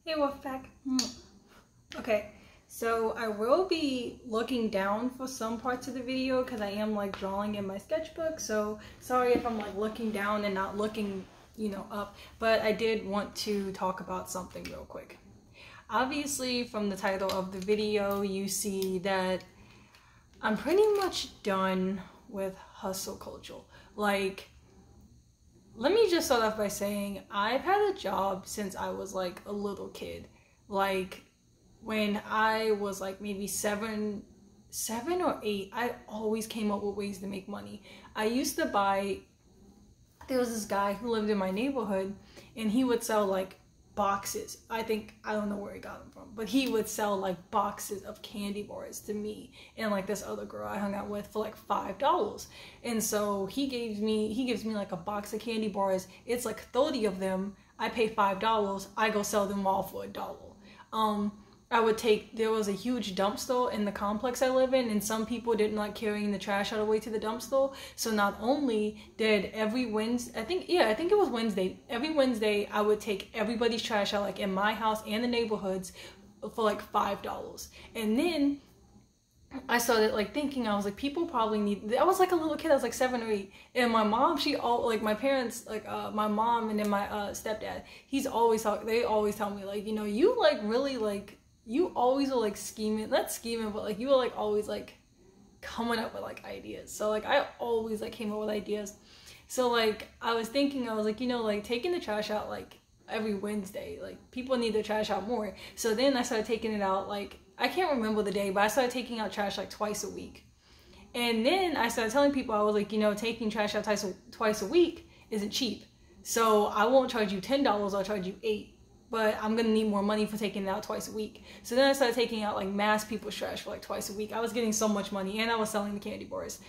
Hey, Wolfpack. Okay, so I will be looking down for some parts of the video because I am like drawing in my sketchbook. So sorry if I'm like looking down and not looking, up. But I did want to talk about something real quick. Obviously, from the title of the video, you see that I'm pretty much done with hustle culture. Like, let me just start off by saying I've had a job since I was like a little kid. Like when I was like maybe seven or eight, I always came up with ways to make money. I used to buy, there was this guy who lived in my neighborhood and he would sell like boxes. I don't know where he got them from, but he would sell like boxes of candy bars to me and like this other girl I hung out with for like $5. And so he gives me like a box of candy bars. It's like 30 of them. I pay $5. I go sell them all for $1. There was a huge dumpster in the complex I live in, and some people didn't like carrying the trash all the way to the dumpster. So not only did every Wednesday, I think it was Wednesday, every Wednesday I would take everybody's trash out, like in my house and the neighborhoods, for like $5. And then I started like thinking, I was like, people probably need, I was like a little kid, I was like 7 or 8, and my mom, my parents, like my mom and then my stepdad, they always tell me like, you like really like, you always were like not scheming, but like you were like always like coming up with like ideas. So like I always like came up with ideas. So like I was thinking, I was like, like taking the trash out like every Wednesday, like people need their trash out more. So then I started taking it out, like I can't remember the day, but I started taking out trash like twice a week. And then I started telling people, I was like, taking trash out twice a week isn't cheap. So I won't charge you $10, I'll charge you $8. But I'm gonna need more money for taking it out twice a week. So then I started taking out like mass people's trash for like twice a week. I was getting so much money, and I was selling the candy bars.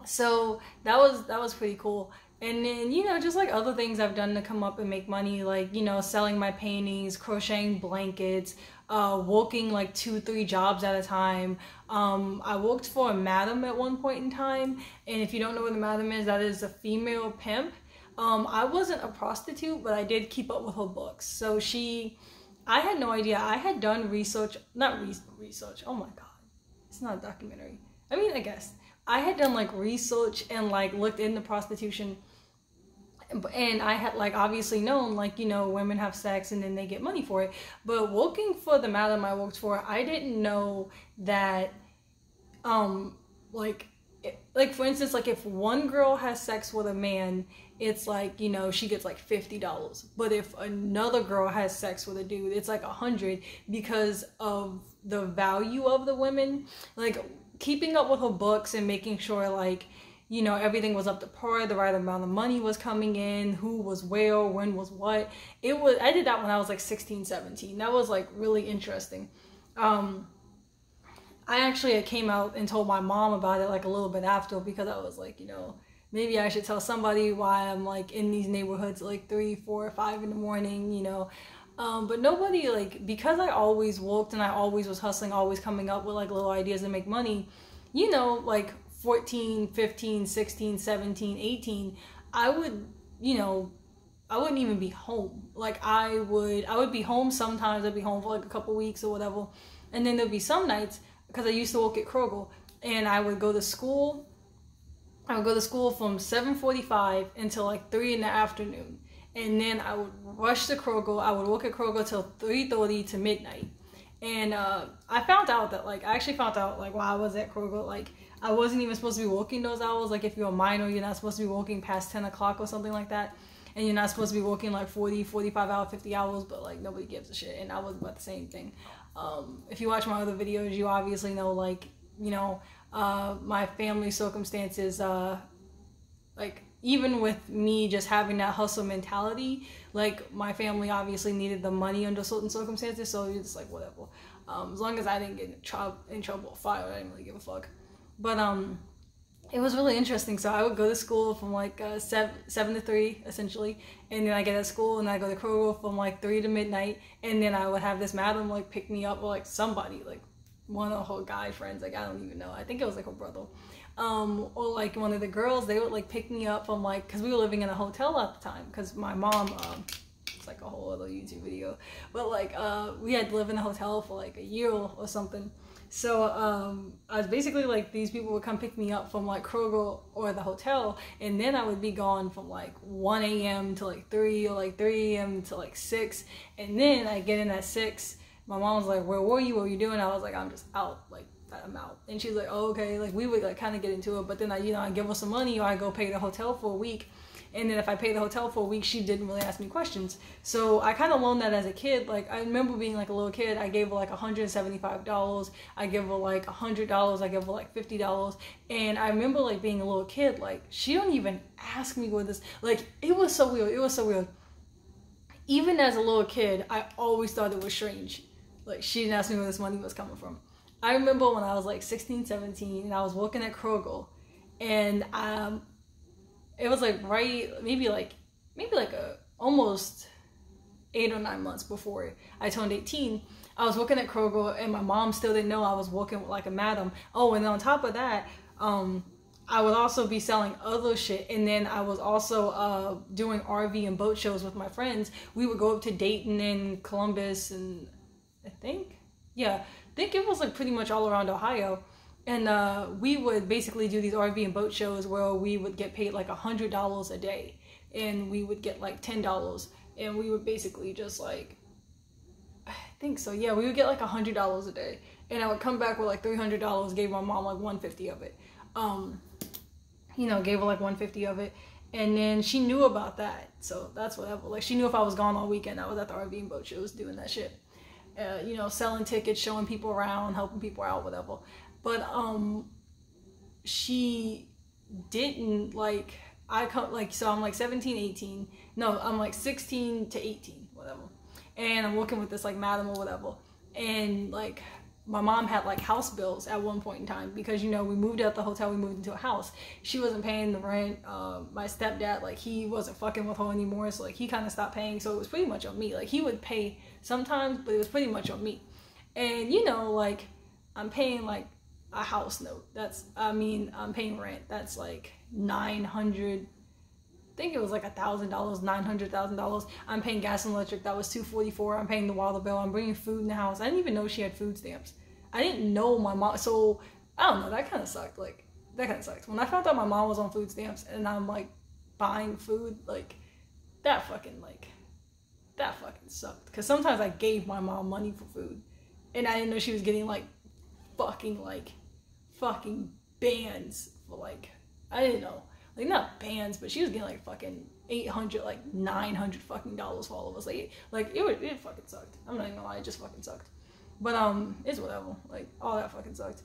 So that was pretty cool. And then, just like other things I've done to come up and make money, like, selling my paintings, crocheting blankets, working like 2-3 jobs at a time. I worked for a madam at one point in time, and if you don't know what a madam is, that is a female pimp. I wasn't a prostitute, but I did keep up with her books. So I had no idea. I had done research, research, oh my god, it's not a documentary. I mean, I guess. I had done like research and like looked into prostitution, and I had like obviously known like, women have sex and then they get money for it. But working for the madam I worked for, I didn't know that, like for instance, like if one girl has sex with a man, it's like, she gets like $50. But if another girl has sex with a dude, it's like $100, because of the value of the women. Like keeping up with her books and making sure like, everything was up to par, the right amount of money was coming in, who was where, when was what. I did that when I was like 16, 17. That was like really interesting. I actually came out and told my mom about it like a little bit after, because I was like, maybe I should tell somebody why I'm like in these neighborhoods like 3, 4, 5 in the morning, but nobody, like, because I always worked and I always was hustling, always coming up with like little ideas to make money, like 14, 15, 16, 17, 18, I would, I wouldn't even be home. Like I would be home sometimes. I'd be home for like a couple weeks or whatever. And then there'd be some nights, because I used to work at Kroger, and I would go to school. I would go to school from 7:45 until like 3 in the afternoon. And then I would rush to Kroger. I would work at Kroger till 3:30 to midnight. And I actually found out like while I was at Kroger, like I wasn't even supposed to be working those hours. Like if you're a minor, you're not supposed to be working past 10 o'clock or something like that. And you're not supposed to be working like 40, 45 hours, 50 hours, but like nobody gives a shit. And I was about the same thing. If you watch my other videos, you obviously know like, my family circumstances, like even with me just having that hustle mentality, like my family obviously needed the money under certain circumstances, so it's just like whatever. As long as I didn't get in trouble or fired, I didn't really give a fuck. But it was really interesting. So I would go to school from like 7 to 3 essentially, and then I get at school and I go to Kroger from like 3 to midnight, and then I would have this madam like pick me up, or like somebody, like one of her guy friends, like I don't even know, I think it was like her brother, or like one of the girls, they would like pick me up from like, because we were living in a hotel at the time, because my mom, it's like a whole other little YouTube video. But like we had to live in a hotel for like a year or something. So I was basically like, these people would come pick me up from like Kroger or the hotel, and then I would be gone from like 1 a.m. to like 3, or like 3 a.m. to like 6, and then I get in at 6. My mom was like, where were you? What were you doing? I was like, I'm just out. Like, I'm out. And she's like, oh, okay. Like, we would like kind of get into it, but then I give her some money, or I go pay the hotel for a week. And then if I pay the hotel for a week, she didn't really ask me questions. So I kind of learned that as a kid. Like, I remember being like a little kid, I gave her like $175. I give her like $100. I give her like $50. And I remember like being a little kid, like, she don't even ask me where this, like, it was so weird. It was so weird. Even as a little kid, I always thought it was strange. Like, she didn't ask me where this money was coming from. I remember when I was like 16, 17, and I was working at Kroger, and it was like maybe like almost 8 or 9 months before I turned 18. I was working at Kroger, and my mom still didn't know I was working with like a madam. Oh, and on top of that, I would also be selling other shit, and then I was also doing RV and boat shows with my friends. We would go up to Dayton and Columbus, and I think it was like pretty much all around Ohio. And we would basically do these RV and boat shows where we would get paid like $100 a day, and we would get like $10, and we would basically just like, I think so, yeah, we would get like $100 a day, and I would come back with like $300, gave my mom like $150 of it, gave her like $150 of it, and then she knew about that, so that's whatever. Like, she knew if I was gone all weekend, I was at the RV and boat shows doing that shit, selling tickets, showing people around, helping people out, whatever. But she didn't so I'm like 17, 18. No, I'm like 16 to 18, whatever. And I'm working with this like madam or whatever. And like my mom had like house bills at one point in time because, we moved out the hotel, we moved into a house. She wasn't paying the rent. My stepdad, like, he wasn't fucking with her anymore. So like he kind of stopped paying. So it was pretty much on me. Like, he would pay sometimes, but it was pretty much on me. And like I'm paying like a house note. I'm paying rent. That's like $900. I think it was like $1,000, $900,000. I'm paying gas and electric. That was $244. I'm paying the water bill. I'm bringing food in the house. I didn't even know she had food stamps. I didn't know my mom. So I don't know. That kind of sucked. Like, that kind of sucked. When I found out my mom was on food stamps and I'm like buying food, like that fucking sucked. Because sometimes I gave my mom money for food, and I didn't know she was getting like fucking bands for like, I didn't know, like, not bands, but she was getting like fucking $800, like $900 fucking dollars for all of us. Like it fucking sucked. I'm not even gonna lie, it just fucking sucked. But it's whatever. Like, all that fucking sucked.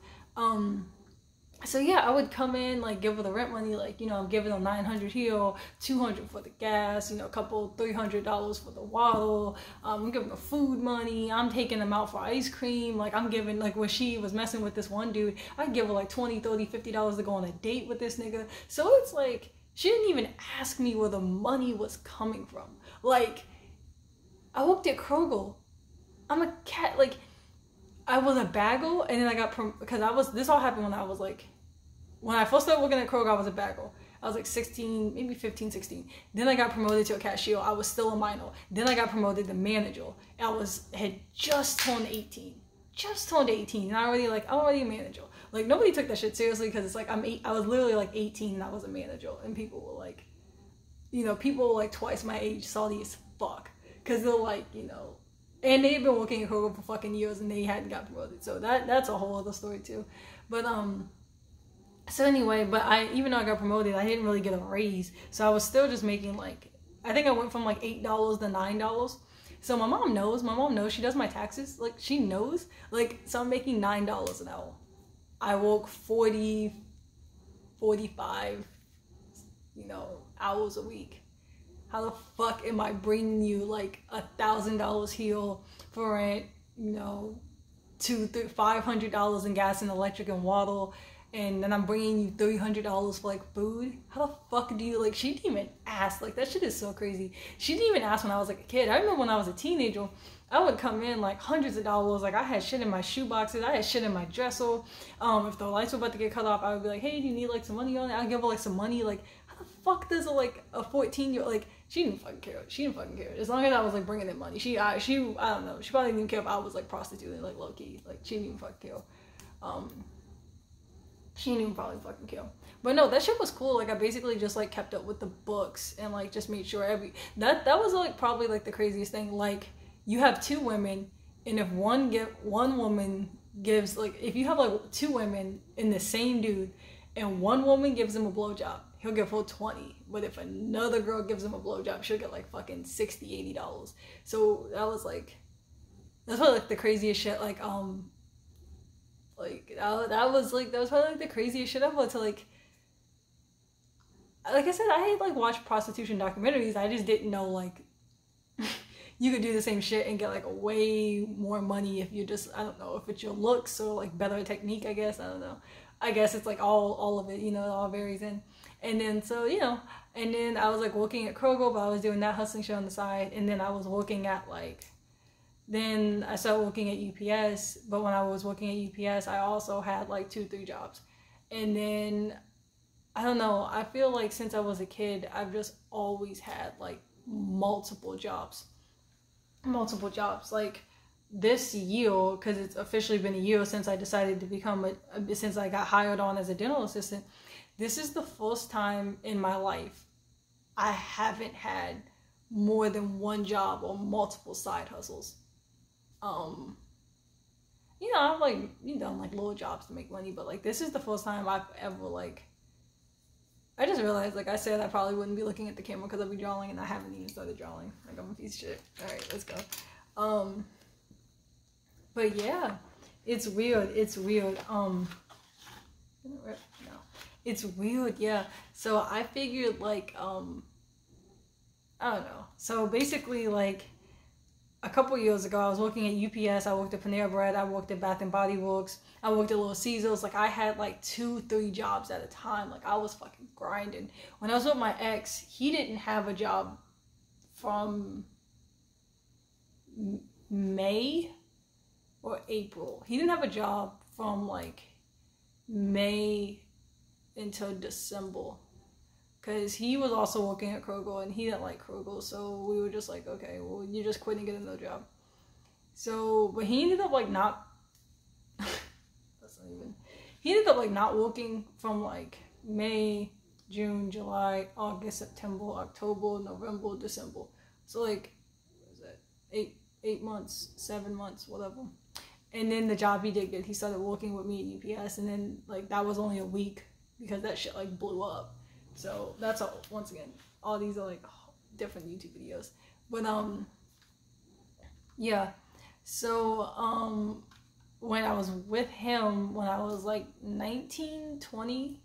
So yeah, I would come in, like, give her the rent money, like, I'm giving them $900 here, $200 for the gas, a couple $300 for the water. I'm giving her food money. I'm taking them out for ice cream. Like, I'm giving, like, when she was messing with this one dude, I'd give her like $20, $30, $50 to go on a date with this nigga. So it's like, she didn't even ask me where the money was coming from. Like, I worked at Kroger. I'm a cat, like, I was a bagel, and then I got, because this all happened when I was like, when I first started working at Kroger, I was a bagel. I was like 16, maybe 15, 16. Then I got promoted to a cashier. I was still a minor. Then I got promoted to manager. Had just turned 18. And I already a manager. Like, nobody took that shit seriously, because it's like, I was literally like 18 and I was a manager. And people were like, people like twice my age, salty as fuck. Because they're like, and they've been working at Kroger for fucking years and they hadn't got promoted. So that's a whole other story too. But so anyway, even though I got promoted, I didn't really get a raise. So I was still just making like, I think I went from like $8 to $9. So my mom knows, she does my taxes. Like, she knows, like, so I'm making $9 an hour. I work 40, 45, hours a week. How the fuck am I bringing you like $1,000 here for rent, $500 in gas and electric and water, and then I'm bringing you $300 for like food? How the fuck do you, like, she didn't even ask. Like, that shit is so crazy. She didn't even ask when I was like a kid. I remember when I was a teenager, I would come in like hundreds of dollars. Like, I had shit in my shoe boxes. I had shit in my dresser. If the lights were about to get cut off, I would be like, hey, do you need like some money on it? I'd give her like some money. Like, how the fuck does a 14-year-old, like, She didn't fucking care. She didn't fucking care. As long as I was like bringing in money. I don't know. She probably didn't care if I was like prostituting, like low key. Like she didn't even fucking care. She didn't even probably fucking care. But no, that shit was cool. Like I basically just like kept up with the books and like just made sure that was like probably like the craziest thing. Like you have two women, and if one woman gives, like if you have like two women in the same dude, and one woman gives him a blowjob, he'll get full 20. But if another girl gives him a blowjob, she'll get like fucking $60, $80. So that was like, that's probably like the craziest shit. Like that was probably like the craziest shit ever. To like I said, I had like watched prostitution documentaries. I just didn't know like you could do the same shit and get like way more money if you just, I don't know, if it's your looks or like better technique, I guess. I don't know. I guess it's like all of it, you know, it all varies in. And then, so, you know, and then I was like working at Kroger, but I was doing that hustling shit on the side. And then I was working at like, then I started working at UPS. But when I was working at UPS, I also had like 2-3 jobs. And then, I don't know, I feel like since I was a kid, I've just always had like multiple jobs. Like this year, because it's officially been a year since I decided to become since I got hired on as a dental assistant, this is the first time in my life I haven't had more than one job or multiple side hustles. You know, I've like, you know, like little jobs to make money, but like this is the first time I've ever like, I just realized, like I said, I probably wouldn't be looking at the camera because I'd be drawing, and I haven't even started drawing. Like I'm a piece of shit. All right, let's go. But yeah, it's weird. It's weird. No, it's weird. Yeah. So I figured like, I don't know. So basically, like a couple years ago, I was working at UPS. I worked at Panera Bread. I worked at Bath and Body Works. I worked at Little Caesars. Like I had like 2-3 jobs at a time. Like I was fucking grinding. When I was with my ex, he didn't have a job from May or April. He didn't have a job from like May until December. Because he was also working at Kroger, and he didn't like Kroger, so we were just like, okay, well, you're just quitting and get another job. So, but he ended up like not, he ended up like not working from like May, June, July, August, September, October, November, December. So like, what is that? 8 months, 7 months, whatever. And then the job he did get, he started working with me at UPS, and then like that was only a week because that shit like blew up. So that's all, once again, all these are like different YouTube videos. But yeah. So when I was with him, when I was like 19, 20,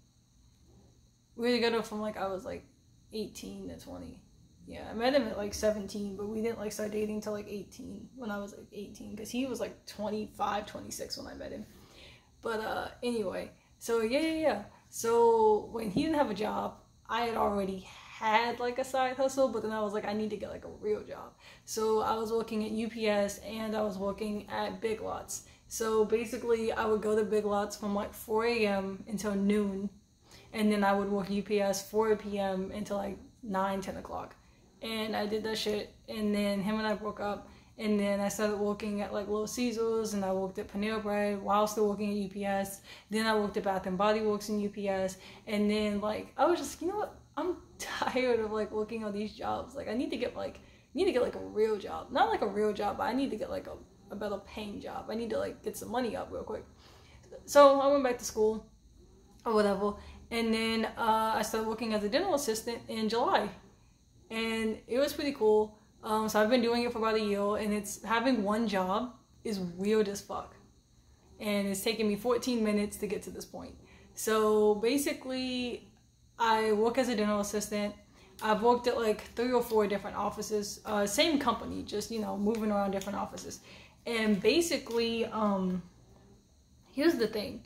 we were together from like I was like 18 to 20. Yeah, I met him at like 17, but we didn't like start dating till like 18, when I was like 18, because he was like 25, 26 when I met him. But anyway, so yeah. So when he didn't have a job, I had already had like a side hustle, but then I was like, I need to get like a real job. So I was working at UPS and I was working at Big Lots. So basically I would go to Big Lots from like 4 a.m. until noon, and then I would work UPS 4 p.m. until like 9, 10 o'clock. And I did that shit, and then him and I broke up, and then I started working at like Little Caesars, and I worked at Panera Bread while still working at UPS. Then I worked at Bath and Body Works in UPS, and then like I was just, you know what, I'm tired of like working on these jobs. Like I need to get like a real job. Not like a real job, but I need to get like a better paying job. I need to like get some money up real quick. So I went back to school or whatever, and then I started working as a dental assistant in July, and it was pretty cool. So I've been doing it for about a year, and it's, having one job is weird as fuck, and it's taken me 14 minutes to get to this point. So basically I work as a dental assistant. I've worked at like 3 or 4 different offices, same company, just, you know, moving around different offices. And basically, here's the thing,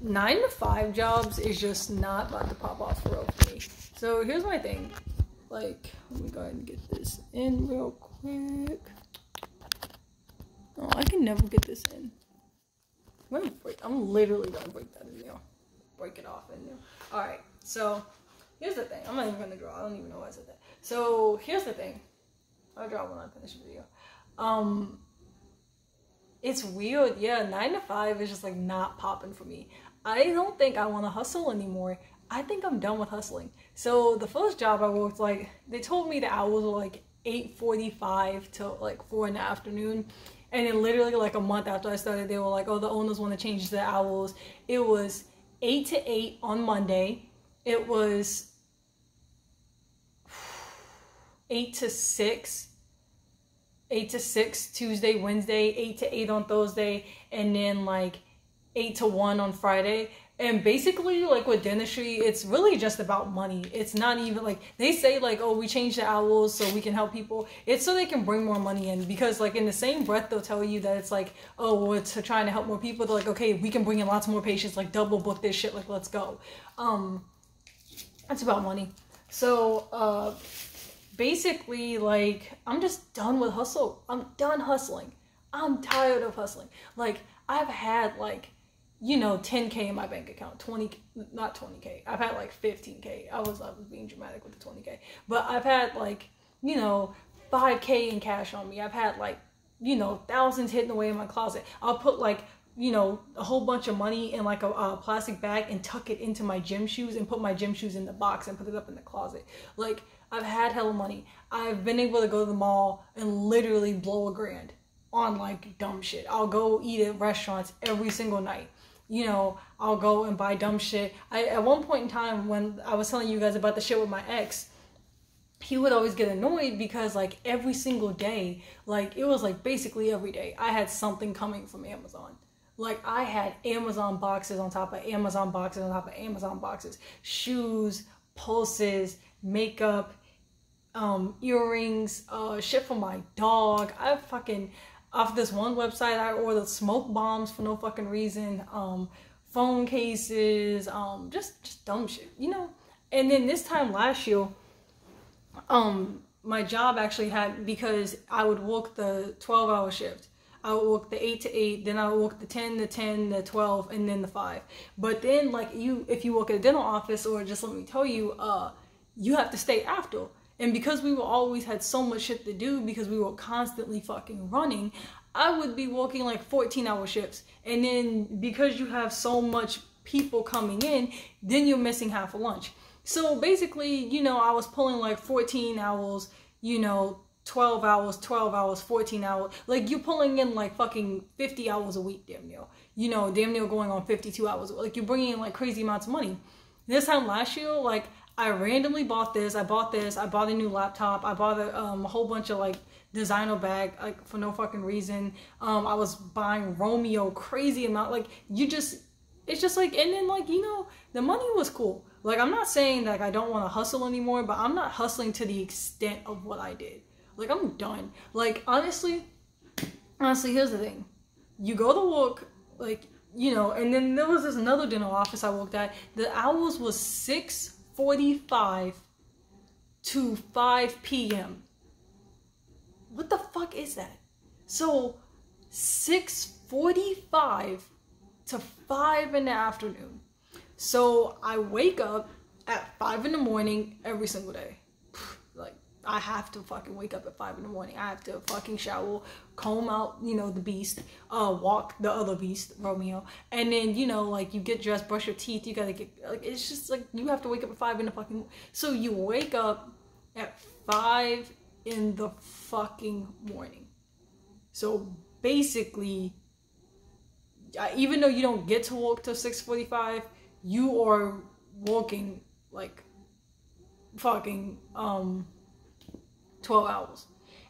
9 to 5 jobs is just not about to pop off for real for me. So here's my thing, like, let me go ahead and get this in real quick. Oh, I can never get this in. I'm literally gonna break that in there. Break it off in there. Alright, so here's the thing. I'm not even gonna draw. I don't even know why I said that. So here's the thing. I'll draw when I finish the video. It's weird. Yeah, 9 to 5 is just like not popping for me. I don't think I want to hustle anymore. I think I'm done with hustling. So the first job I worked, like, they told me the hours were like 8:45 to like 4 in the afternoon. And then literally like a month after I started, they were like, oh, the owners want to change the hours. It was 8 to 8 on Monday. It was 8 to 6. 8 to 6 Tuesday, Wednesday, 8 to 8 on Thursday, and then like 8 to 1 on Friday. And basically, like with dentistry, it's really just about money. It's not even like, they say like, oh, we changed the hours so we can help people. It's so they can bring more money in, because like in the same breath, they'll tell you that it's like, oh, we're trying to help more people. They're like, okay, we can bring in lots more patients, like double book this shit, like let's go. It's about money. So, basically, like, I'm just done with hustle. I'm done hustling. I'm tired of hustling. Like, I've had like, you know, 10K in my bank account, 20, not 20K. I've had like 15K. I was being dramatic with the 20K, but I've had like, you know, 5K in cash on me. I've had like, you know, thousands hidden away in my closet. I'll put like, you know, a whole bunch of money in like a plastic bag and tuck it into my gym shoes and put my gym shoes in the box and put it up in the closet. Like, I've had hella money. I've been able to go to the mall and literally blow $1,000 on like dumb shit. I'll go eat at restaurants every single night. You know, I'll go and buy dumb shit. At one point in time, when I was telling you guys about the shit with my ex, he would always get annoyed because like every single day, like it was like basically every day, I had something coming from Amazon. Like I had Amazon boxes on top of Amazon boxes on top of Amazon boxes. Shoes, pulses, makeup, earrings, shit for my dog. I fucking, off this one website, I ordered smoke bombs for no fucking reason, phone cases, just dumb shit, you know. And then this time last year, my job actually had, because I would work the 12-hour shift. I would work the 8 to 8, then I would work the 10, the 10, the 12, and then the 5. But then, like, if you work at a dental office, or just let me tell you, you have to stay after. And because we always had so much shit to do, because we were constantly fucking running, I would be working like 14-hour shifts. And then because you have so much people coming in, then you're missing half a lunch. So basically, you know, I was pulling like 14 hours, you know, 12 hours, 12 hours, 14 hours. Like, you're pulling in like fucking 50 hours a week, damn near. You know, damn near going on 52 hours. Like, you're bringing in like crazy amounts of money. This time last year, like, I randomly bought this, I bought a new laptop, I bought a whole bunch of like designer bag, like for no fucking reason. I was buying Romeo crazy amount, like it's just like, and then like, you know, the money was cool. Like, I'm not saying like I don't want to hustle anymore, but I'm not hustling to the extent of what I did. Like, I'm done. Like, honestly, here's the thing. You go to work, like, you know, and then there was this another dental office I worked at. The hours was 6:45 to 5 p.m. What the fuck is that? So 6:45 to 5 in the afternoon. So I wake up at 5 in the morning every single day. Like, I have to fucking wake up at 5 in the morning. I have to fucking shower, comb out, you know, the beast, walk the other beast, Romeo. And then, you know, like, you get dressed, brush your teeth, you gotta get, like, it's just like, you have to wake up at 5 in the fucking, so you wake up at 5 in the fucking morning. So basically, even though you don't get to work till 6:45, you are working like fucking 12 hours.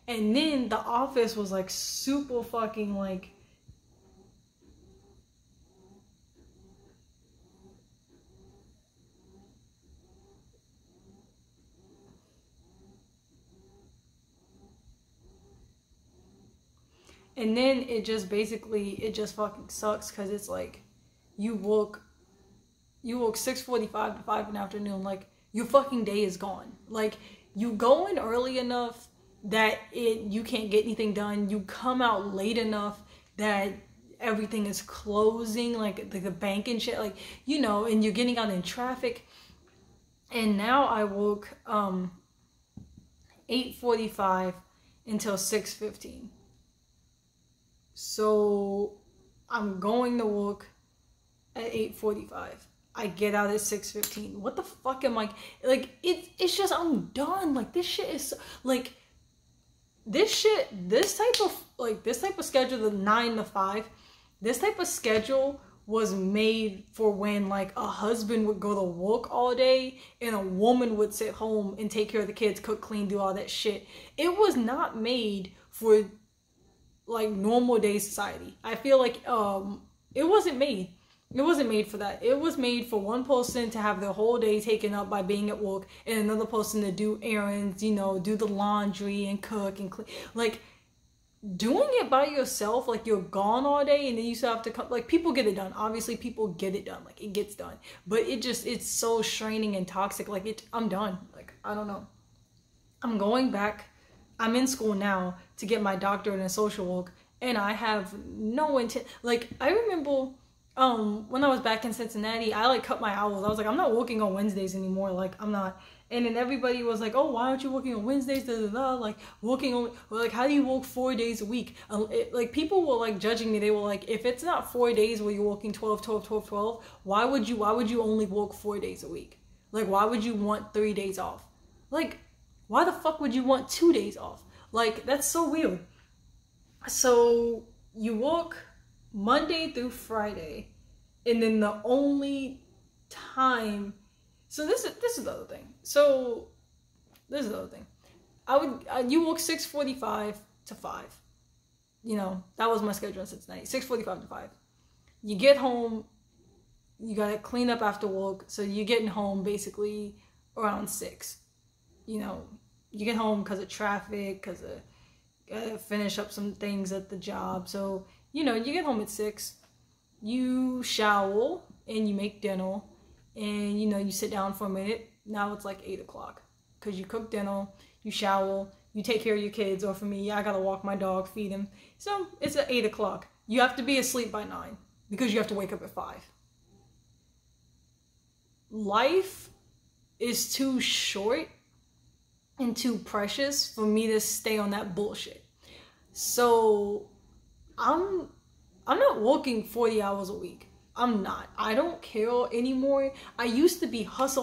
And then the office was like super fucking like, and then it just basically, it just fucking sucks, because it's like you work 6:45 to 5 in the afternoon. Like, your fucking day is gone. Like, you go in early enough that you can't get anything done. You come out late enough that everything is closing, like the bank and shit, like, you know, and you're getting out in traffic. And now I woke 8:45 until 6:15. So I'm going to work at 8:45. I get out at 6:15. What the fuck am I like? It's just I'm done. Like this shit is like this type of schedule, the 9 to 5. This type of schedule was made for when like a husband would go to work all day and a woman would sit home and take care of the kids, cook, clean, do all that shit. It was not made for like normal day society. I feel like it wasn't made. It wasn't made for that. It was made for one person to have their whole day taken up by being at work and another person to do errands, you know, do the laundry and cook and clean. Like, doing it by yourself, like you're gone all day and then you still have to come, like people get it done. Obviously people get it done, like it gets done. But it's so straining and toxic. Like I'm done. Like, I don't know. I'm going back. I'm in school now to get my doctorate in social work and I have no intent. Like, I remember when I was back in Cincinnati, I like cut my hours. I was like, I'm not working on Wednesdays anymore. Like, I'm not. And then everybody was like, oh, why aren't you working on Wednesdays? Da, da, da. Like, working on, like, how do you work 4 days a week? Like, people were like judging me. They were like, if it's not 4 days where you're working 12, 12, 12, 12, why would you only work 4 days a week? Like, why would you want 3 days off? Like, why the fuck would you want 2 days off? Like, that's so weird. So you work Monday through Friday, and then the only time, so this is the other thing. So this is the other thing. You work 6:45 to 5. You know, that was my schedule in Cincinnati. 6:45 to 5. You get home, you gotta clean up after work, so you're getting home basically around 6. You know, you get home because of traffic, because of gotta finish up some things at the job. So, you know, you get home at 6, you shower and you make dinner, and you know, you sit down for a minute. Now it's like 8 o'clock because you cook dinner, you shower, you take care of your kids, or for me, I gotta walk my dog, feed him. So it's at 8 o'clock. You have to be asleep by 9 because you have to wake up at 5. Life is too short and too precious for me to stay on that bullshit. So I'm not working 40 hours a week. I'm not. I don't care anymore. I used to be hustle.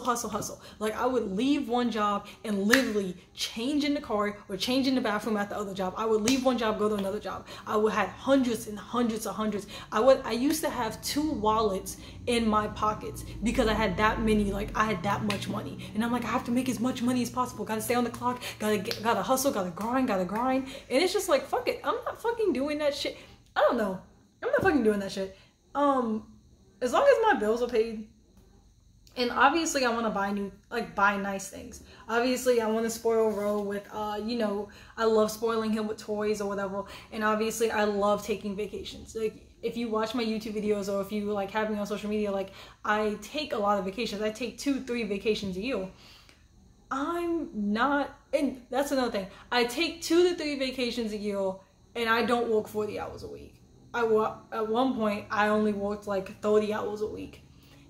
Like, I would leave one job and literally change in the car or change in the bathroom at the other job. I would leave one job, go to another job. I would have hundreds and hundreds of hundreds. I used to have 2 wallets in my pockets because I had that many, like, I had that much money. And I'm like, I have to make as much money as possible. Gotta stay on the clock. Gotta hustle. Gotta grind. And it's just like, fuck it. I'm not fucking doing that shit. I don't know. I'm not fucking doing that shit. As long as my bills are paid, and obviously I want to buy nice things. Obviously I want to spoil Ro with, you know, I love spoiling him with toys or whatever. And obviously I love taking vacations. Like, if you watch my YouTube videos or if you like have me on social media, like, I take a lot of vacations. I take 2-3 vacations a year. I'm not, and that's another thing. I take 2 to 3 vacations a year and I don't work 40 hours a week. At one point, I only worked like 30 hours a week.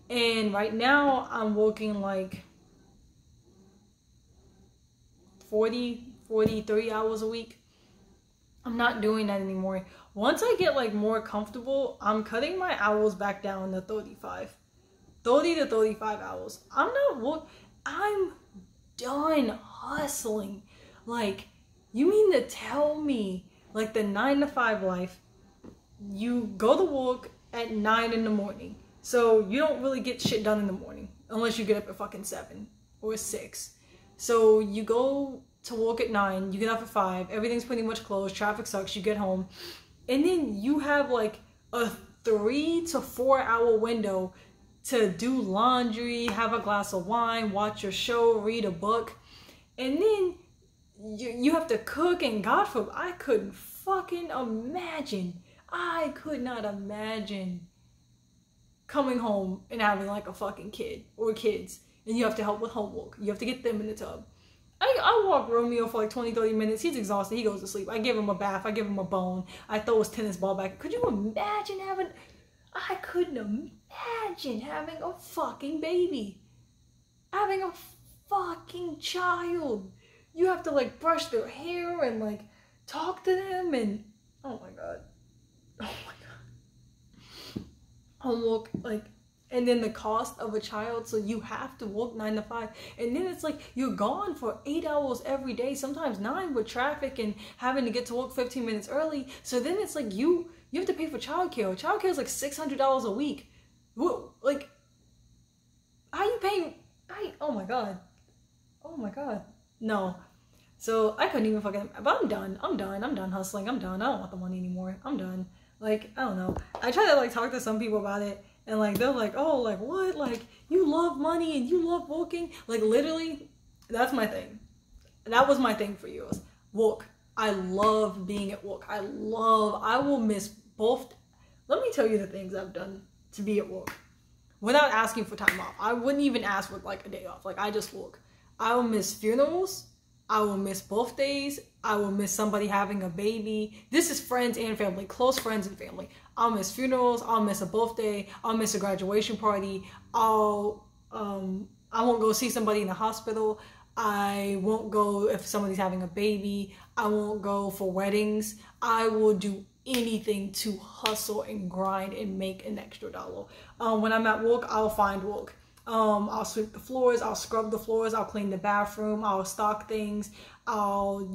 And right now, I'm working like 43 hours a week. I'm not doing that anymore. Once I get like more comfortable, I'm cutting my hours back down to 30 to 35 hours. I'm done hustling. Like, you mean to tell me, like, the 9 to 5 life, you go to work at 9 in the morning, so you don't really get shit done in the morning unless you get up at fucking 7 or 6. So you go to work at 9, you get up at 5, everything's pretty much closed, traffic sucks, you get home, and then you have like a 3 to 4 hour window to do laundry, have a glass of wine, watch your show, read a book, and then you have to cook. And God forbid, I couldn't fucking imagine. I could not imagine coming home and having like a fucking kid or kids, and you have to help with homework. You have to get them in the tub. I walk Romeo for like 20-30 minutes. He's exhausted. He goes to sleep. I give him a bath. I give him a bone. I throw his tennis ball back. Could you imagine I couldn't imagine having a fucking baby. having a fucking child. You have to like brush their hair and like talk to them and oh my god. I'll walk like, and then the cost of a child, so you have to work 9 to 5, and then it's like you're gone for 8 hours every day, sometimes 9 with traffic and having to get to work 15 minutes early. So then it's like you have to pay for childcare. Childcare is like $600 a week. Like, how you paying? Oh my god, no. So I couldn't even fucking. But I'm done hustling. I'm done. I don't want the money anymore. I'm done. Like, I don't know. I try to like talk to some people about it, and like they're like, oh, like what? Like you love money and you love working. Like literally, that's my thing. That was my thing for years. Work. I love being at work. I will miss both. Let me tell you the things I've done to be at work without asking for time off. I wouldn't even ask for like a day off. Like I just work. I will miss funerals. I will miss birthdays. I will miss somebody having a baby. This is friends and family, close friends and family. I'll miss funerals. I'll miss a birthday. I'll miss a graduation party. I won't go see somebody in the hospital. I won't go if somebody's having a baby. I won't go for weddings. I will do anything to hustle and grind and make an extra dollar. When I'm at work, I'll find work. I'll sweep the floors, I'll scrub the floors, I'll clean the bathroom, I'll stock things, I'll,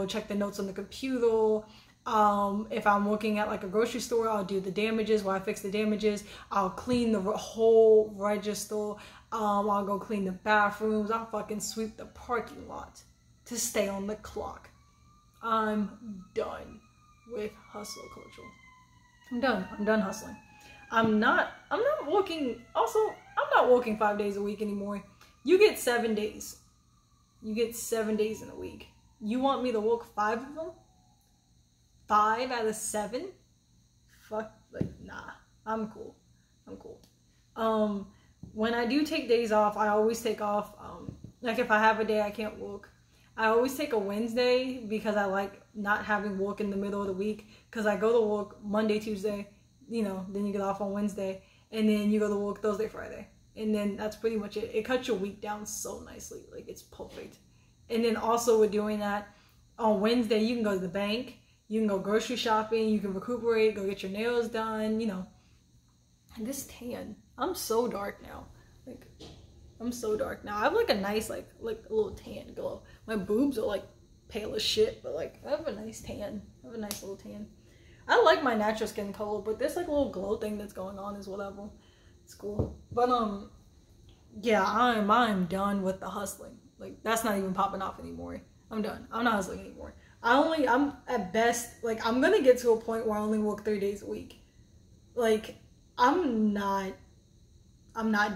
check the notes on the computer. If I'm working at like a grocery store, I'll do the damages where I fix the damages. I'll clean the whole register. I'll go clean the bathrooms. I'll fucking sweep the parking lot to stay on the clock. I'm done with hustle culture. I'm done hustling. I'm not working. Also, I'm not working 5 days a week anymore. You get 7 days. You get 7 days in a week. You want me to work 5 of them? 5 out of 7? Fuck, like, nah. I'm cool. When I do take days off, I always take off, like if I have a day I can't work, I always take a Wednesday because I like not having work in the middle of the week, because I go to work Monday, Tuesday, then you get off on Wednesday, and then you go to work Thursday, Friday. And then that's pretty much it. It cuts your week down so nicely. Like, it's perfect. And then also with doing that, on Wednesday, you can go to the bank, you can go grocery shopping, you can recuperate, go get your nails done, And this tan, I'm so dark now. Like, I'm so dark now. I have like a nice, like a little tan glow. My boobs are like pale as shit, but like I have a nice tan. I have a nice little tan. I like my natural skin color, but this like little glow thing that's going on is whatever. It's cool. But yeah, I'm done with the hustling. Like, that's not even popping off anymore. I'm done. I'm not hustling anymore. I'm at best, like, I'm gonna get to a point where I only work 3 days a week. Like, I'm not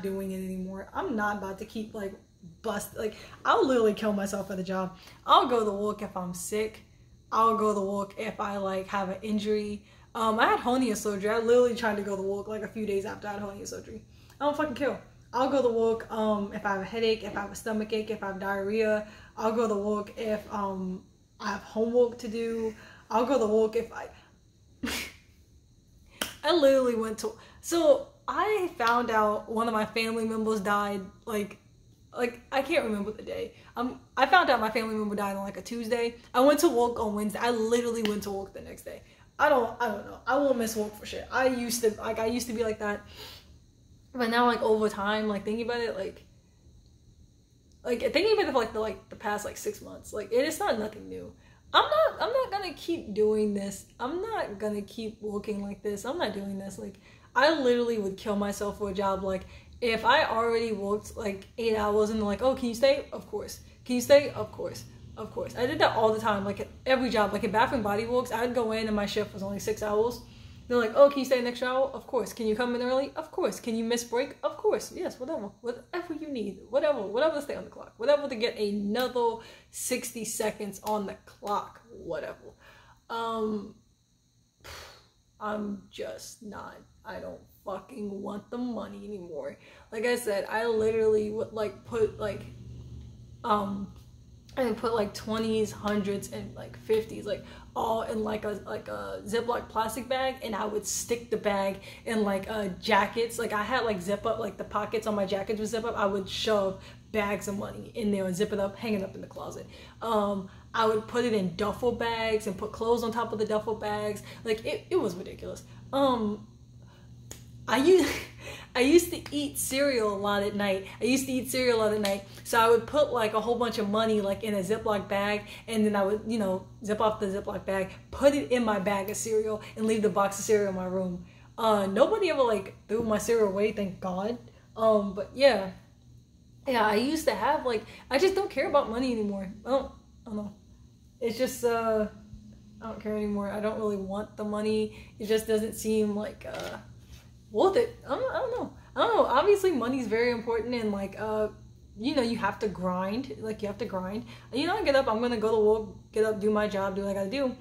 doing it anymore. I'm not about to keep like I'll literally kill myself at a job. I'll go to work if I'm sick. I'll go to work if I like have an injury. I had hernia surgery. I literally tried to go to work like a few days after I had hernia surgery. I don't fucking care. I'll go to work if I have a headache, if I have a stomach ache, if I have diarrhea. I'll go to work if I have homework to do. I'll go to work if I I literally went to, so I found out one of my family members died like I can't remember the day. I found out my family member died on like a Tuesday. I went to work on Wednesday. I literally went to work the next day. I don't know. I won't miss work for shit. I used to be like that. But now, like, over time, like, thinking about it, like thinking about it for like the past like 6 months, like, it's not nothing new. I'm not gonna keep doing this. I'm not gonna keep working like this. I'm not doing this. Like, I literally would kill myself for a job. Like, if I already worked like 8 hours and they're like, oh, can you stay? Of course. Can you stay? Of course. Of course. I did that all the time. Like, at every job, like at Bath and Body Works, I'd go in and my shift was only 6 hours. They're like, oh, can you stay an extra hour? Of course. Can you come in early? Of course. Can you miss break? Of course. Yes, whatever you need. Whatever to stay on the clock. Whatever to get another 60 seconds on the clock. Whatever. I'm just not. I don't fucking want the money anymore. Like I said, I literally would like put like and put like 20s, 100s, and like 50s, like all in like a Ziploc plastic bag, and I would stick the bag in like jackets. Like I had like zip up, like the pockets on my jackets would zip up. I would shove bags of money in there and zip it up, hang it up in the closet. I would put it in duffel bags and put clothes on top of the duffel bags. Like it was ridiculous. I used to eat cereal a lot at night. So I would put like a whole bunch of money like in a Ziploc bag, and then I would, you know, zip off the Ziploc bag, put it in my bag of cereal, and leave the box of cereal in my room. Nobody ever like threw my cereal away, thank God. But yeah, I used to have like, I just don't care about money anymore. I don't know. It's just I don't care anymore. I don't really want the money. It just doesn't seem like worth it. I don't know. Obviously, money is very important, and like you know, you have to grind. Like you have to grind. You know, I get up. I'm gonna go to work. Get up, do my job, do what I gotta do.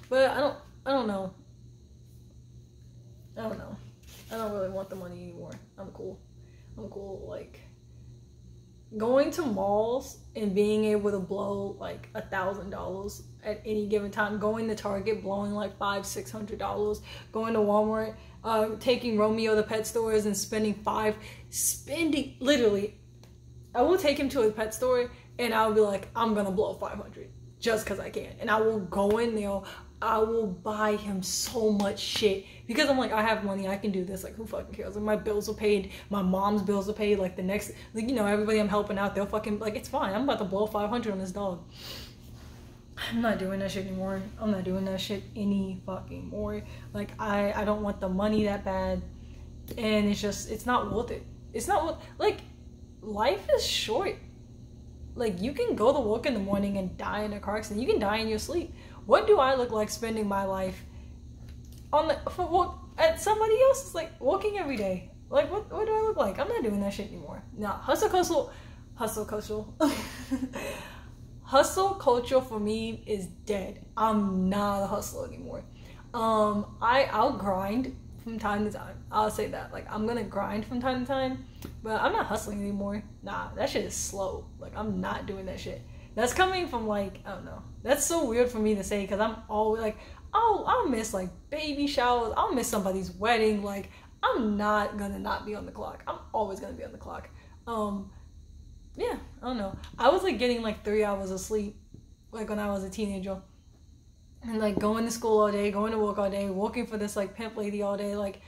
But I don't know. I don't really want the money anymore. I'm cool. Like going to malls and being able to blow like $1,000 at any given time. Going to Target, blowing like $500-600. Going to Walmart. Taking Romeo to pet stores and spending literally, I will take him to a pet store and I'll be like, I'm gonna blow 500 just because I can, and I will go in there. I will buy him so much shit because I'm like, I have money, I can do this. Like, who fucking cares? Like, my bills are paid, my mom's bills are paid. Like the next, like, you know, everybody I'm helping out, they'll fucking, like, it's fine. I'm about to blow 500 on this dog. I'm not doing that shit anymore. I'm not doing that shit any fucking more. Like, I don't want the money that bad. And it's not worth it. It's not worth, like, life is short. Like, you can go to work in the morning and die in a car accident. You can die in your sleep. What do I look like spending my life for work at somebody else's, like, working every day? Like, what do I look like? I'm not doing that shit anymore. Nah, hustle culture. Hustle culture for me is dead. I'm not a hustler anymore. I'll grind from time to time. I'll say that. Like, I'm gonna grind from time to time, but I'm not hustling anymore. Nah, that shit is slow. Like, I'm not doing that shit. That's coming from, like, I don't know. That's so weird for me to say, because I'm always like, oh, I'll miss like baby showers. I'll miss somebody's wedding. Like, I'm not gonna not be on the clock. I'm always gonna be on the clock. Yeah, I don't know. I was like getting like 3 hours of sleep like when I was a teenager. And like going to school all day, going to work all day, working for this like pimp lady all day, like,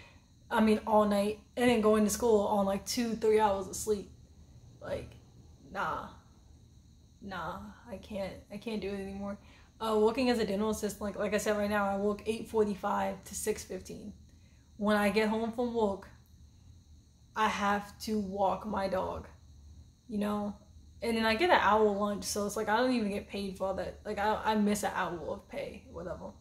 I mean all night, and then going to school on like 2-3 hours of sleep. Like, nah, I can't do it anymore. Working as a dental assistant, like I said, right now I work 8:45 to 6:15. When I get home from work, I have to walk my dog. You know, and then I get an hour lunch, so it's like I don't even get paid for all that. Like I miss an hour of pay, whatever.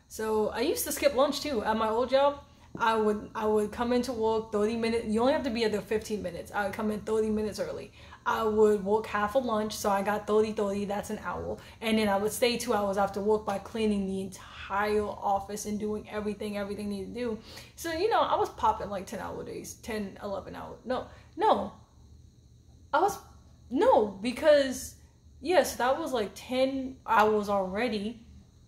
So I used to skip lunch too. At my old job, I would come into work 30 minutes. You only have to be there 15 minutes. I would come in 30 minutes early. I would work half a lunch, so I got 30, that's an hour. And then I would stay 2 hours after work by cleaning the entire office and doing everything needed to do. So, you know, I was popping like 10-hour days, 10, 11 hours. Because yes, that was like 10 hours already,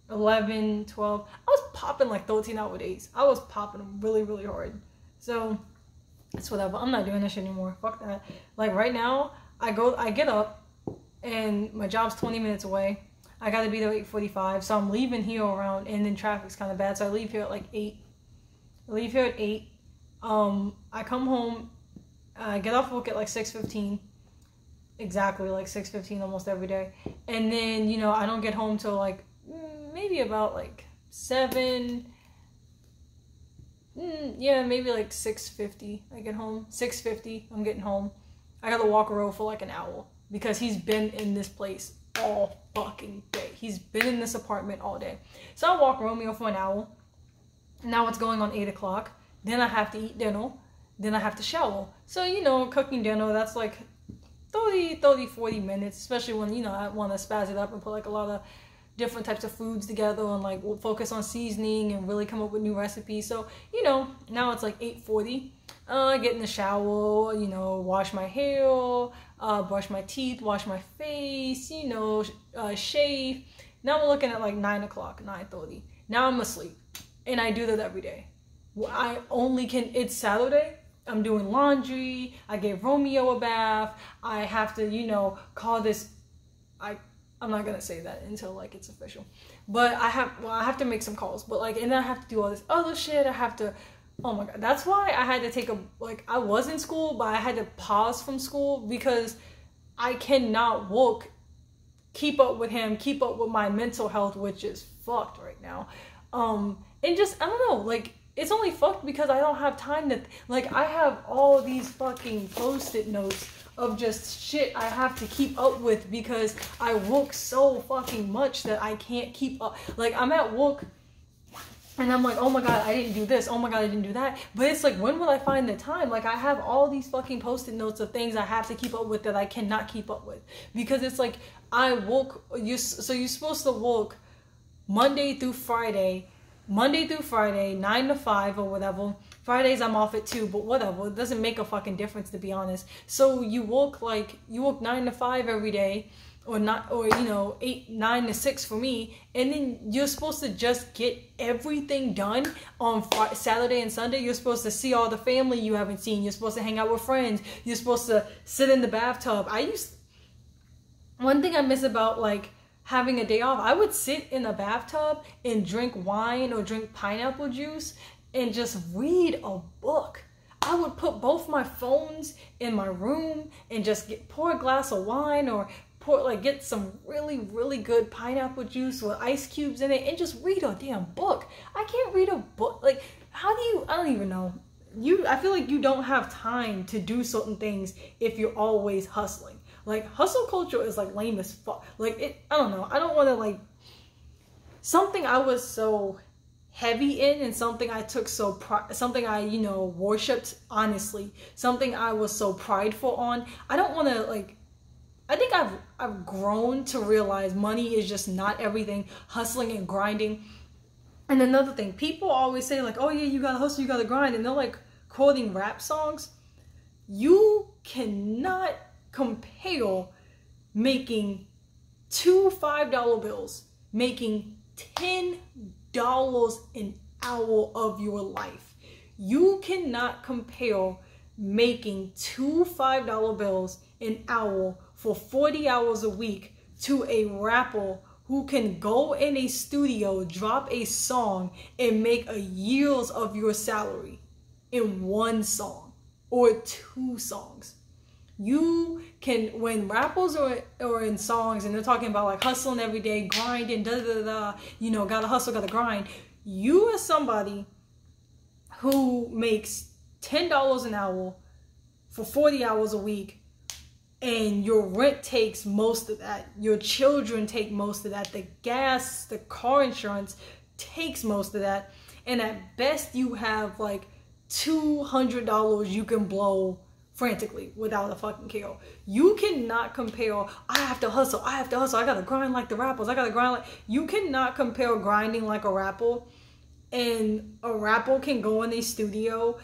11, 12. I was popping like 13-hour days. I was popping them really, really hard. So it's whatever. I'm not doing that shit anymore. Fuck that. Like right now, I get up and my job's 20 minutes away. I gotta be there at 8:45, so I'm leaving here around, and then traffic's kind of bad, so I leave here at like 8. I come home, I get off work at like 6:15. Exactly, like 6:15 almost every day. And then, you know, I don't get home till like maybe about like 7. Yeah, maybe like 6:50 I get home. 6:50 I'm getting home. I gotta walk a road for like an hour because he's been in this place all fucking day. He's been in this apartment all day. So I walk Romeo for an hour. Now it's going on 8 o'clock. Then I have to eat dinner. Then I have to shower. So, you know, cooking dinner, that's like 40 minutes, especially when, you know, I want to spaz it up and put like a lot of different types of foods together and like we'll focus on seasoning and really come up with new recipes. So, you know, now it's like 8:40. I get in the shower, you know, wash my hair, brush my teeth, wash my face, you know, shave. Now we're looking at like 9 o'clock, 9:30. Now I'm asleep. And I do that every day. I only can, it's Saturday. I'm doing laundry. I gave Romeo a bath. I have to, you know, call this, I'm not gonna say that until like it's official. But I have to make some calls. But like, and then I have to do all this other shit. I have to, oh my God. That's why I had to take I was in school, but I had to pause from school because I cannot keep up with him, keep up with my mental health, which is fucked right now. And just, I don't know, like, it's only fucked because I don't have time to, like, I have all these fucking post-it notes of just shit I have to keep up with because I work so fucking much that I can't keep up. Like, I'm at work and I'm like, oh my God, I didn't do this. Oh my God, I didn't do that. But it's like, when will I find the time? Like, I have all these fucking post-it notes of things I have to keep up with that I cannot keep up with. Because it's like, so you're supposed to work Monday through Friday, 9 to 5 or whatever. Fridays I'm off at 2, but whatever. It doesn't make a fucking difference, to be honest. So you work 9 to 5 every day, or not, or you know, 9 to 6 for me, and then you're supposed to just get everything done on Saturday and Sunday. You're supposed to see all the family you haven't seen. You're supposed to hang out with friends. You're supposed to sit in the bathtub. One thing I miss about like having a day off, I would sit in a bathtub and drink wine or drink pineapple juice and just read a book. I would put both my phones in my room and just pour a glass of wine or get some really, really good pineapple juice with ice cubes in it and just read a damn book. I can't read a book. Like, I don't even know. I feel like you don't have time to do certain things if you're always hustling. Like, hustle culture is like lame as fuck. Like, I don't know. I don't want to like, something I was so heavy in and something I took something I, you know, worshipped, honestly. Something I was so prideful on. I don't want to like, I think I've grown to realize money is just not everything. Hustling and grinding. And another thing, people always say like, oh yeah, you gotta hustle, you gotta grind. And they're like quoting rap songs. You cannot compare making 2 $5 bills, making $10 an hour of your life. You cannot compare making 2 $5 bills an hour for 40 hours a week to a rapper who can go in a studio, drop a song, and make a year's of your salary in one song or 2 songs. You can, when rappers are in songs and they're talking about like hustling every day, grinding, you know, gotta hustle, gotta grind. You are somebody who makes $10 an hour for 40 hours a week, and your rent takes most of that. Your children take most of that. The gas, the car insurance takes most of that. And at best you have like $200 you can blow frantically without a fucking care. You cannot compare, I have to hustle, I gotta grind like the rappers, you cannot compare grinding like a rapper, and a rapper can go in a studio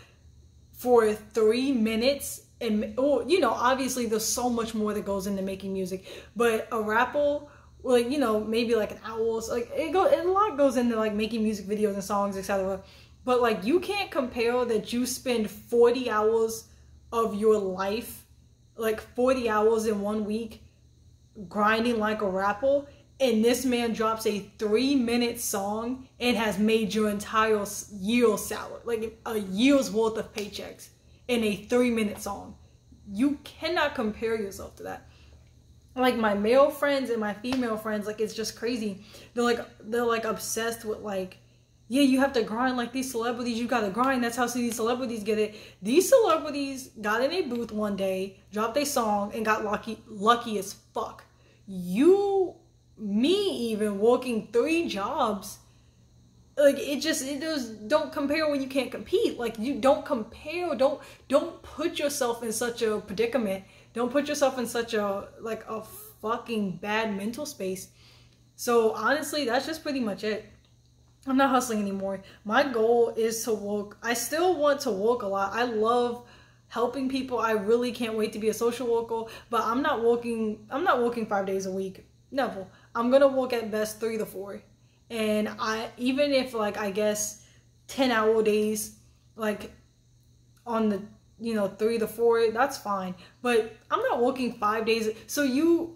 for 3 minutes and, or, you know, obviously there's so much more that goes into making music, but a rapper, like, you know, maybe like an hour, like a lot goes into like making music videos and songs, etc. But like, you can't compare that you spend 40 hours of your life, like 40 hours in 1 week, grinding like a rapper, and this man drops a 3-minute song and has made your entire year's salary, like a year's worth of paychecks in a 3-minute song. You cannot compare yourself to that. Like, my male friends and my female friends, like, it's just crazy. They're like obsessed with like, yeah, you have to grind like these celebrities. You gotta grind. That's how these celebrities get it. These celebrities got in a booth one day, dropped a song, and got lucky as fuck. Me even working 3 jobs, like, don't compare when you can't compete. Like, you don't compare. Don't put yourself in such a predicament. Don't put yourself in such a fucking bad mental space. So honestly, that's just pretty much it. I'm not hustling anymore. My goal is to work. I still want to work a lot. I love helping people. I really can't wait to be a social worker, but I'm not working 5 days a week. No, I'm gonna work at best 3 to 4. And even if like, I guess 10-hour days, like on the, 3 to 4, that's fine. But I'm not working 5 days. So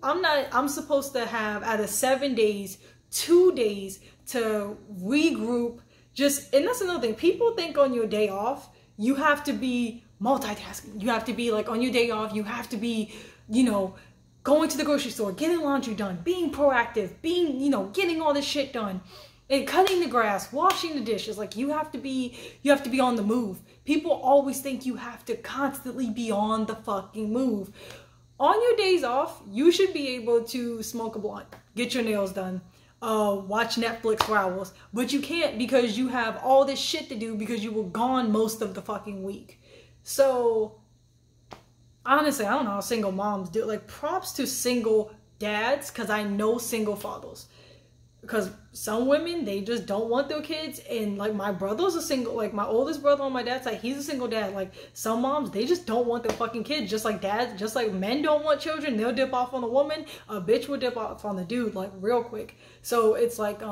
I'm supposed to have out of 7 days, 2 days to regroup. And that's another thing. People think on your day off, you have to be multitasking. You have to be like, on your day off, you have to be, going to the grocery store, getting laundry done, being proactive, getting all this shit done, and cutting the grass, washing the dishes. Like, you have to be on the move. People always think you have to constantly be on the fucking move. On your days off, you should be able to smoke a blunt, get your nails done, watch Netflix for hours, but you can't because you have all this shit to do because you were gone most of the fucking week. So honestly, I don't know how single moms do it. Like, props to single dads, because I know single fathers. Because some women, they just don't want their kids. And like, my brother's a single, like my oldest brother on my dad's side, he's a single dad. Like, some moms, they just don't want their fucking kids. Just like dads, just like men don't want children, they'll dip off on a woman. A bitch will dip off on the dude, like, real quick. So it's like,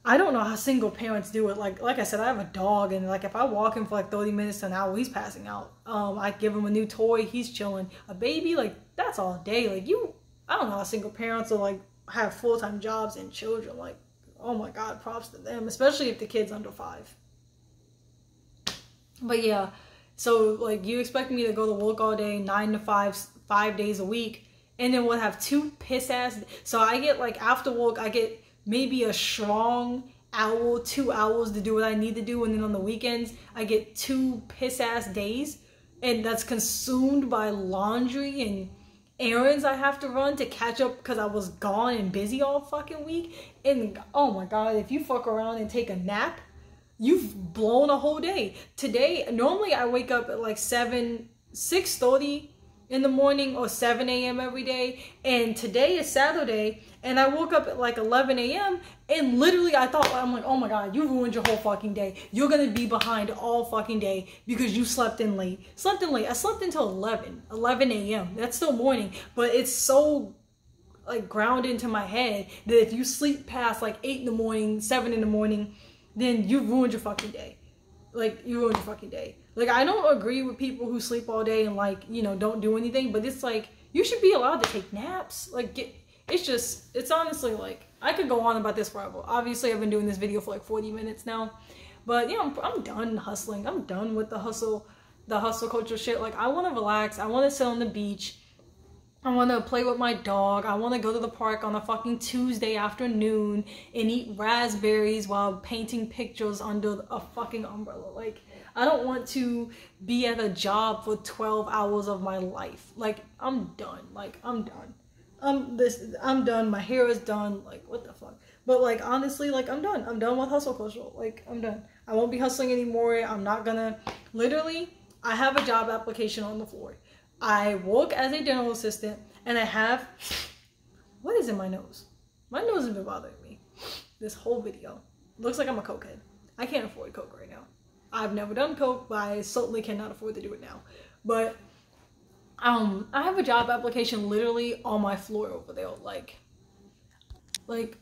I don't know how single parents do it. Like I said, I have a dog, and like, if I walk him for like 30 minutes to an hour, he's passing out. I give him a new toy, he's chilling. A baby, like, that's all day. Like, I don't know how single parents are like, have full-time jobs and children. Like, oh my god, props to them, especially if the kid's under 5. But yeah, so like, you expect me to go to work all day, 9 to 5 days a week, and then we'll have 2 piss ass. So I get, like, after work, I get maybe a strong hour, 2 hours to do what I need to do, and then on the weekends I get 2 piss ass days, and that's consumed by laundry and errands I have to run to catch up because I was gone and busy all fucking week. And oh my god, if you fuck around and take a nap, you've blown a whole day. Today, normally I wake up at like 6:30 in the morning or 7 a.m. every day, and today is Saturday and I woke up at like 11 a.m. and literally I'm like, oh my god, you ruined your whole fucking day. You're gonna be behind all fucking day because you slept in late. I slept until 11 a.m. That's still morning, but it's so like ground into my head that if you sleep past like 8 in the morning, 7 in the morning, then you ruined your fucking day. Like, you ruined your fucking day. Like, I don't agree with people who sleep all day and like, don't do anything, but it's like, you should be allowed to take naps. Like, it's honestly like, I could go on about this forever. Obviously, I've been doing this video for like 40 minutes now, but I'm done hustling. I'm done with the hustle culture shit. Like, I want to relax. I want to sit on the beach. I want to play with my dog. I want to go to the park on a fucking Tuesday afternoon and eat raspberries while painting pictures under a fucking umbrella. Like, I don't want to be at a job for 12 hours of my life. Like, I'm done. Like, I'm done. I'm done. My hair is done. Like, what the fuck? But like, honestly, like, I'm done. I'm done with hustle culture. Like, I'm done. I won't be hustling anymore. I'm not gonna. Literally, I have a job application on the floor. I work as a dental assistant, and I have, what is in my nose? My nose has been bothering me this whole video. Looks like I'm a cokehead. I can't afford coke right now. I've never done coke, but I certainly cannot afford to do it now. But I have a job application literally on my floor over there, like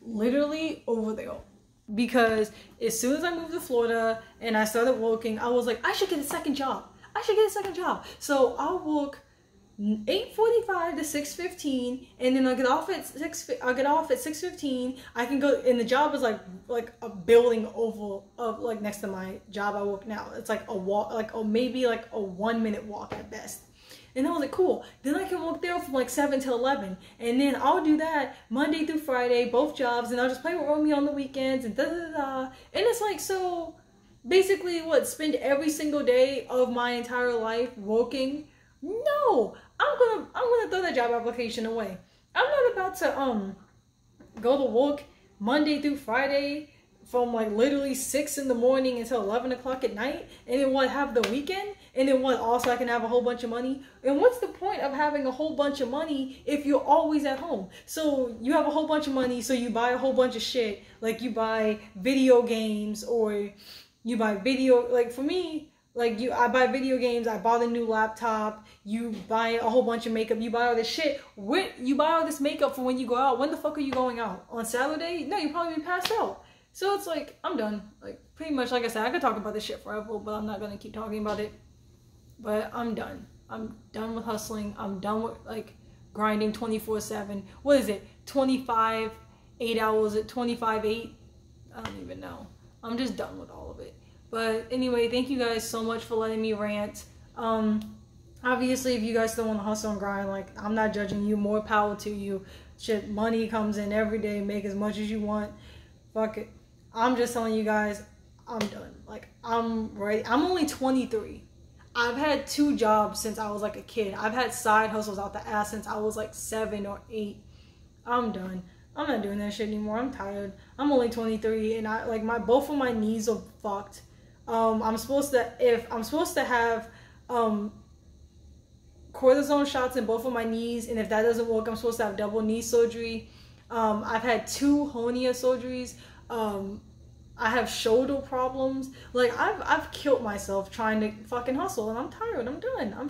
literally over there. Because as soon as I moved to Florida and I started working, I was like, I should get a second job. So I'll work 8:45 to 6:15, and then I get off at 6:15. I can go, and the job is like a building over of like next to my job I work now. It's like a walk, maybe like a 1-minute walk at best. And I was like, cool. Then I can work there from like 7 to 11, and then I'll do that Monday through Friday, both jobs, and I'll just play with Romeo on the weekends and da da da. And it's like, so basically, spend every single day of my entire life working? No, I'm gonna throw that job application away. I'm not about to go to work Monday through Friday from like literally 6 in the morning until 11 o'clock at night, and then have the weekend, and then also I can have a whole bunch of money. And what's the point of having a whole bunch of money if you're always at home? So you have a whole bunch of money, so you buy a whole bunch of shit, like you buy video games, or you buy video, like for me, Like, I buy video games, I bought a new laptop, you buy a whole bunch of makeup, you buy all this shit. You buy all this makeup for when you go out. When the fuck are you going out? On Saturday? No, you probably been passed out. So it's like, I'm done. Like, pretty much, like I said, I could talk about this shit forever, but I'm not gonna keep talking about it. But I'm done. I'm done with hustling. I'm done with, like, grinding 24/7. What is it? 25, 8 hours at 25, 8? I don't even know. I'm just done with all of it. But anyway, thank you guys so much for letting me rant. Obviously, if you guys still want to hustle and grind, like, I'm not judging you. More power to you. Shit, money comes in every day. Make as much as you want. Fuck it. I'm just telling you guys, I'm done. Like, I'm ready. I'm only 23. I've had 2 jobs since I was like a kid. I've had side hustles out the ass since I was like 7 or 8. I'm done. I'm not doing that shit anymore. I'm tired. I'm only 23 and both of my knees are fucked. I'm supposed to have cortisone shots in both of my knees, and if that doesn't work, I'm supposed to have double knee surgery. I've had 2 hernia surgeries. I have shoulder problems. Like, I've killed myself trying to fucking hustle, and I'm tired. I'm done. I'm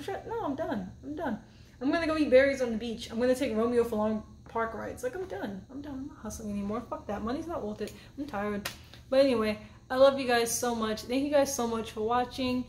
done. I'm done. I'm gonna go eat berries on the beach. I'm gonna take Romeo for long park rides. Like, I'm done. I'm not hustling anymore. Fuck that. Money's not worth it. I'm tired. But anyway, I love you guys so much. Thank you guys so much for watching.